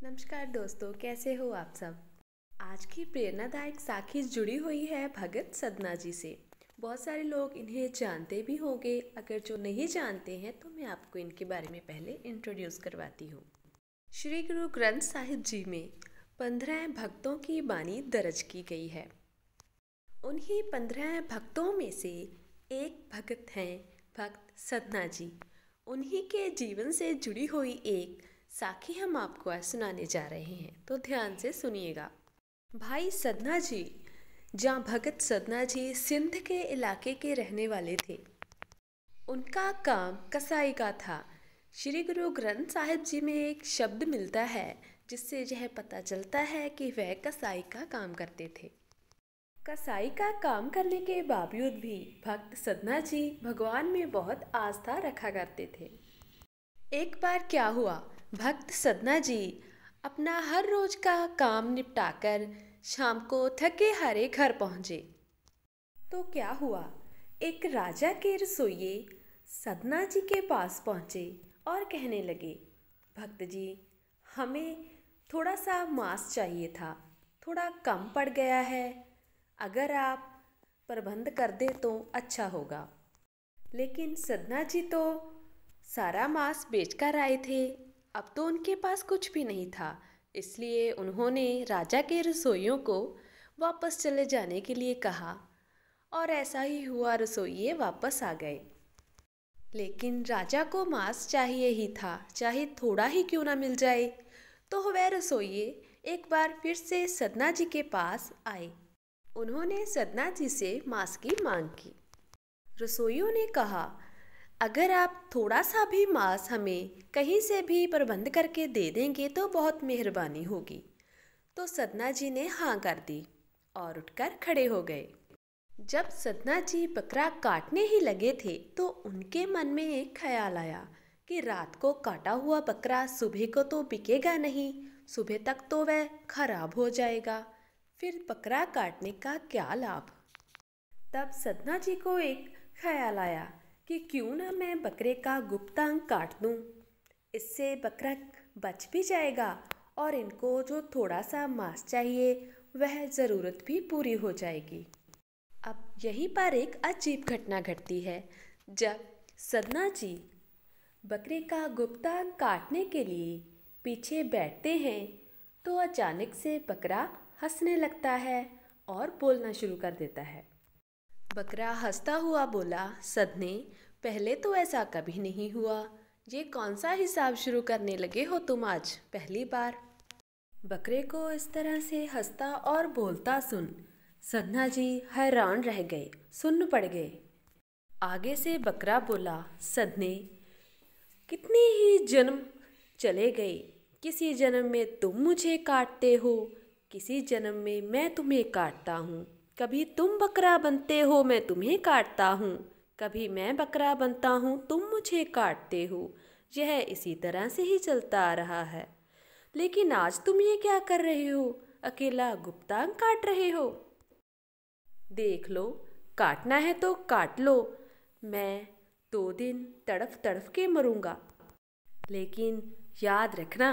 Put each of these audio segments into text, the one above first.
नमस्कार दोस्तों, कैसे हो आप सब। आज की प्रेरणादायक साखी जुड़ी हुई है भगत सदना जी से। बहुत सारे लोग इन्हें जानते भी होंगे। अगर जो नहीं जानते हैं तो मैं आपको इनके बारे में पहले इंट्रोड्यूस करवाती हूँ। श्री गुरु ग्रंथ साहिब जी में 15 भक्तों की बानी दर्ज की गई है। उन्हीं 15 भक्तों में से एक भगत हैं भक्त सदना जी। उन्हीं के जीवन से जुड़ी हुई एक साखी हम आपको आज सुनाने जा रहे हैं, तो ध्यान से सुनिएगा। भाई सदना जी, जहाँ भगत सदना जी सिंध के इलाके के रहने वाले थे। उनका काम कसाई का था। श्री गुरु ग्रंथ साहिब जी में एक शब्द मिलता है जिससे यह पता चलता है कि वह कसाई का काम करते थे। कसाई का काम करने के बावजूद भी भक्त सदना जी भगवान में बहुत आस्था रखा करते थे। एक बार क्या हुआ, भक्त सदना जी अपना हर रोज का काम निपटाकर शाम को थके हारे घर पहुँचे। तो क्या हुआ, एक राजा के रसोइये सदना जी के पास पहुँचे और कहने लगे, भक्त जी, हमें थोड़ा सा मांस चाहिए था, थोड़ा कम पड़ गया है, अगर आप प्रबंध कर दें तो अच्छा होगा। लेकिन सदना जी तो सारा मांस बेचकर आए थे, अब तो उनके पास कुछ भी नहीं था। इसलिए उन्होंने राजा के रसोइयों को वापस चले जाने के लिए कहा और ऐसा ही हुआ, रसोइये वापस आ गए। लेकिन राजा को मांस चाहिए ही था, चाहे थोड़ा ही क्यों ना मिल जाए। तो वह रसोइये एक बार फिर से सदना जी के पास आए। उन्होंने सदना जी से मांस की मांग की। रसोइयों ने कहा, अगर आप थोड़ा सा भी मांस हमें कहीं से भी प्रबंध करके दे देंगे तो बहुत मेहरबानी होगी। तो सदना जी ने हाँ कर दी और उठकर खड़े हो गए। जब सदना जी बकरा काटने ही लगे थे तो उनके मन में एक ख्याल आया कि रात को काटा हुआ बकरा सुबह को तो बिकेगा नहीं, सुबह तक तो वह खराब हो जाएगा, फिर बकरा काटने का क्या लाभ। तब सदना जी को एक ख्याल आया कि क्यों ना मैं बकरे का गुप्तांग काट दूं, इससे बकरा बच भी जाएगा और इनको जो थोड़ा सा मांस चाहिए वह ज़रूरत भी पूरी हो जाएगी। अब यहीं पर एक अजीब घटना घटती है। जब सदना जी बकरे का गुप्तांग काटने के लिए पीछे बैठते हैं तो अचानक से बकरा हंसने लगता है और बोलना शुरू कर देता है। बकरा हंसता हुआ बोला, सदने, पहले तो ऐसा कभी नहीं हुआ, ये कौन सा हिसाब शुरू करने लगे हो तुम आज पहली बार। बकरे को इस तरह से हंसता और बोलता सुन सदना जी हैरान रह गए, सुन्न पड़ गए। आगे से बकरा बोला, सदने, कितने ही जन्म चले गए, किसी जन्म में तुम मुझे काटते हो, किसी जन्म में मैं तुम्हें काटता हूँ, कभी तुम बकरा बनते हो मैं तुम्हें काटता हूँ, कभी मैं बकरा बनता हूँ तुम मुझे काटते हो, यह इसी तरह से ही चलता आ रहा है। लेकिन आज तुम ये क्या कर रहे हो, अकेला गुप्तांग काट रहे हो। देख लो, काटना है तो काट लो, मैं 2 दिन तड़फ तड़फ के मरूंगा, लेकिन याद रखना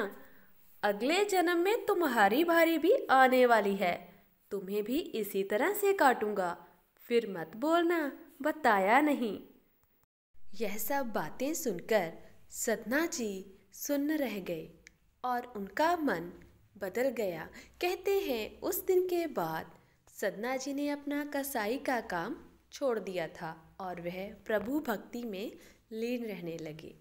अगले जन्म में तुम्हारी बारी भी आने वाली है, तुम्हें भी इसी तरह से काटूंगा, फिर मत बोलना बताया नहीं। यह सब बातें सुनकर सदना जी सुन्न रह गए और उनका मन बदल गया। कहते हैं उस दिन के बाद सदना जी ने अपना कसाई का काम छोड़ दिया था और वह प्रभु भक्ति में लीन रहने लगे।